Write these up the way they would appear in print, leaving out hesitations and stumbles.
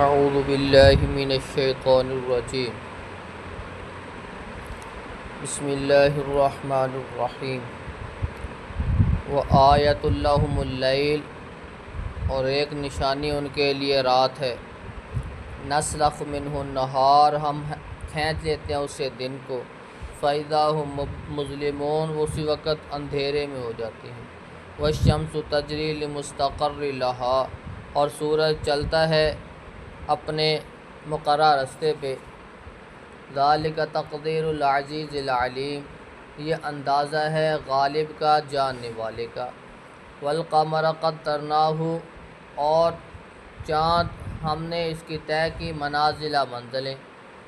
اعوذ باللہ من الشیطان الرجیم بسم اللہ الرحمن الرحیم وآیۃ لہم اللیل، اور ایک نشانی ان کے لیے رات ہے، نسلخ منہ النہار، ہم کھینچ لیتے ہیں اسے دن کو، فإذا ہم مظلمون، وہ اسی وقت اندھیرے میں ہو جاتے ہیں، والشمس تجری لمستقر لہا، اور سورج چلتا ہے اپنے مقررہ راستے پہ، ذالک تقدیر العزیز العلیم، یہ اندازہ ہے غالب کا، جاننے والے کا، والقمر قدرناہ، اور چاند ہم نے اس کی طے کی منازل منزلیں،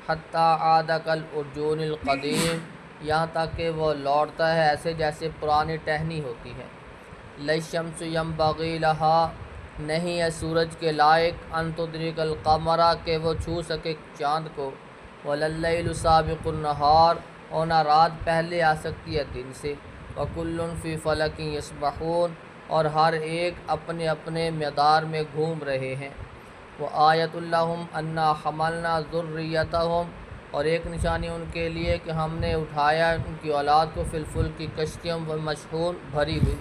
حتی عاد کالعرجون القدیم، یہاں تک کہ وہ لوٹتا ہے ایسے جیسے پرانی ٹہنی ہوتی ہے، للشمس ینبغی لہا، نہیں ہے سورج کے لائق، ان تدرک القمر، کہ وہ چھو سکے چاند کو، ولللیل سابق النہار، اور نہ رات پہلے آ سکتی ہے دن سے، وکل فی فلک یسبحون، اور ہر ایک اپنے اپنے مدار میں گھوم رہے ہیں، وآیۃ لہم انا حملنا ذریتہم، اور ایک نشانی ان کے لیے کہ ہم نے اٹھایا ان کی اولاد کو، فی الفلک کی کشتیوں، مشحون بھری ہوئی۔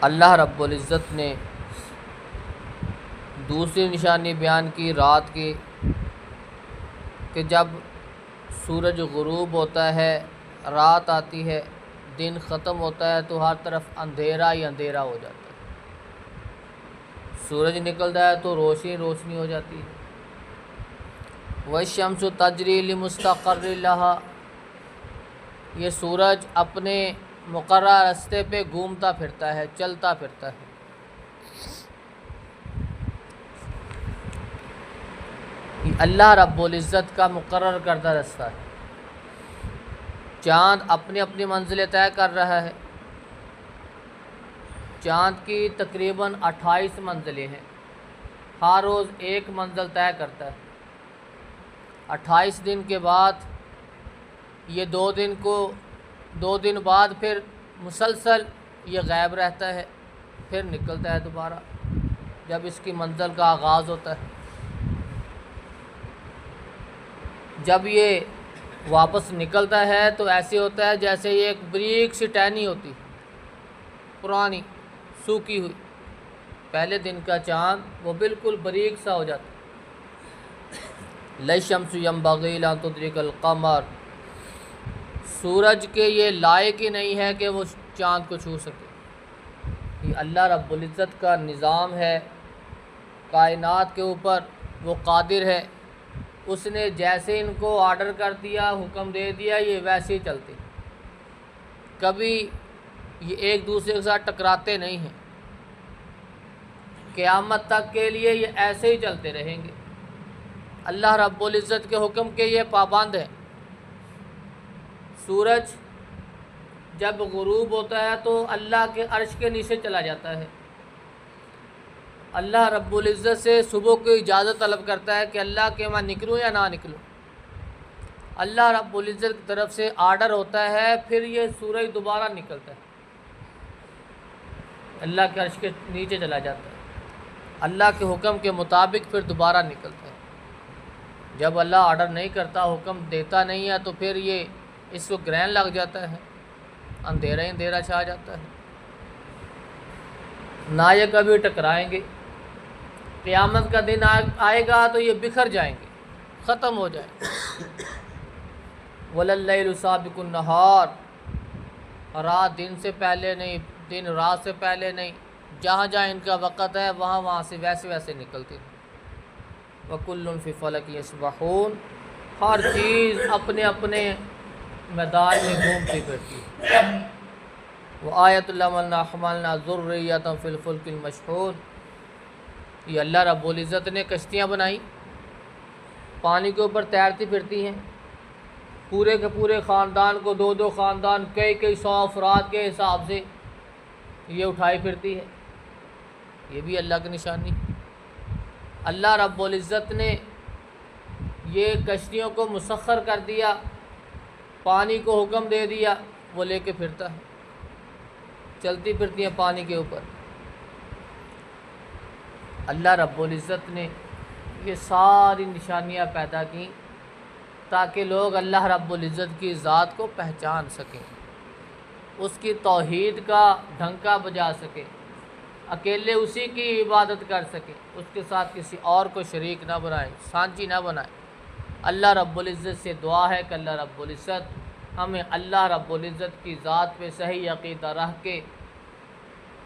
اللہ رب العزت نے دوسری نشانی بیان کی رات کی، کہ جب سورج غروب ہوتا ہے، رات آتی ہے، دن ختم ہوتا ہے، تو ہر طرف اندھیرا ہی اندھیرا ہو جاتا ہے، سورج نکلتا ہے تو روشنی روشنی ہو جاتی ہے، والشمس تجری لمستقر لہا، یہ سورج اپنے مقررہ راستے پہ گھومتا پھرتا ہے، چلتا پھرتا ہے، یہ اللہ رب العزت کا مقرر کردہ راستہ ہے۔ چاند اپنی اپنی منزلیں طے کر رہا ہے، چاند کی تقریباً 28 منزلیں ہیں، ہر روز ایک منزل طے کرتا ہے، 28 دن کے بعد یہ دو دن بعد پھر مسلسل یہ غائب رہتا ہے، پھر نکلتا ہے دوبارہ جب اس کی منزل کا آغاز ہوتا ہے، جب یہ واپس نکلتا ہے تو ایسے ہوتا ہے جیسے یہ ایک بریک سی ٹہنی ہوتی، پرانی سوکھی ہوئی، پہلے دن کا چاند وہ بالکل بریک سا ہو جاتا، للشمس ینبغی ان تدرک القمر، سورج کے یہ لائق ہی نہیں ہے کہ وہ چاند کو چھو سکے، یہ اللہ رب العزت کا نظام ہے، کائنات کے اوپر وہ قادر ہے، اس نے جیسے ان کو آرڈر کر دیا، حکم دے دیا، یہ ویسے ہی چلتے، کبھی یہ ایک دوسرے کے ساتھ ٹکراتے نہیں ہیں، قیامت تک کے لیے یہ ایسے ہی چلتے رہیں گے، اللہ رب العزت کے حکم کے یہ پابند ہیں۔ سورج جب غروب ہوتا ہے تو اللہ کے عرش کے نیچے چلا جاتا ہے، اللہ رب العزت سے صبح کو اجازت طلب کرتا ہے کہ اللہ کہ میں نکلوں یا نہ نکلوں، اللہ رب العزت کی طرف سے آرڈر ہوتا ہے، پھر یہ سورج دوبارہ نکلتا ہے، اللہ کے عرش کے نیچے چلا جاتا ہے، اللہ کے حکم کے مطابق پھر دوبارہ نکلتا ہے، جب اللہ آرڈر نہیں کرتا، حکم دیتا نہیں ہے، تو پھر یہ اس کو گرہن لگ جاتا ہے، اندھیرا ہی اندھیرا چھا جاتا ہے، نہ یہ کبھی ٹکرائیں گے، قیامت کا دن آئے گا تو یہ بکھر جائیں گے، ختم ہو جائیں گے، وَلَلَّيْلُ سَابِقُ النَّهَارِ، رات دن سے پہلے نہیں، دن رات سے پہلے نہیں، جہاں جہاں ان کا وقت ہے وہاں سے ویسے نکلتے ہیں، وَكُلٌّ فِي فَلَكٍ يَسْبَحُونَ، ہر چیز اپنے اپنے میدان میں گھومتی پھرتی ہے، وَآیَةٌ لَهُمْ أَنَّا حَمَلْنَا ذُرِّيَّتَهُمْ فِي الْفُلْكِ الْمَشْحُونِ، یہ اللہ رب العزت نے کشتیاں بنائی، پانی کے اوپر تیرتی پھرتی ہیں، پورے کے پورے خاندان کو، دو خاندان، کئی 100 افراد کے حساب سے یہ اٹھائی پھرتی ہے، یہ بھی اللہ کی نشانی، اللہ رب العزت نے یہ کشتیوں کو مسخر کر دیا، پانی کو حکم دے دیا، وہ لے کے پھرتا ہے، چلتی پھرتی ہیں پانی کے اوپر، اللہ رب العزت نے یہ ساری نشانیاں پیدا کیں تاکہ لوگ اللہ رب العزت کی ذات کو پہچان سکیں، اس کی توحید کا ڈھنکا بجا سکیں، اکیلے اسی کی عبادت کر سکیں، اس کے ساتھ کسی اور کو شریک نہ بنائیں، سانجی نہ بنائیں۔ اللہ رب العزت سے دعا ہے کہ اللہ رب العزت ہمیں اللہ رب العزت کی ذات پہ صحیح عقیدہ رکھ کے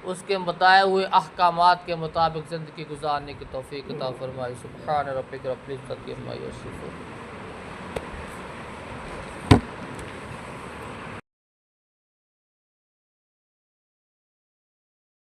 اس کے بتائے ہوئے احکامات کے مطابق زندگی گزارنے کی توفیق عطا فرمائے۔ سبحان ربک رب العزت عما یصفون۔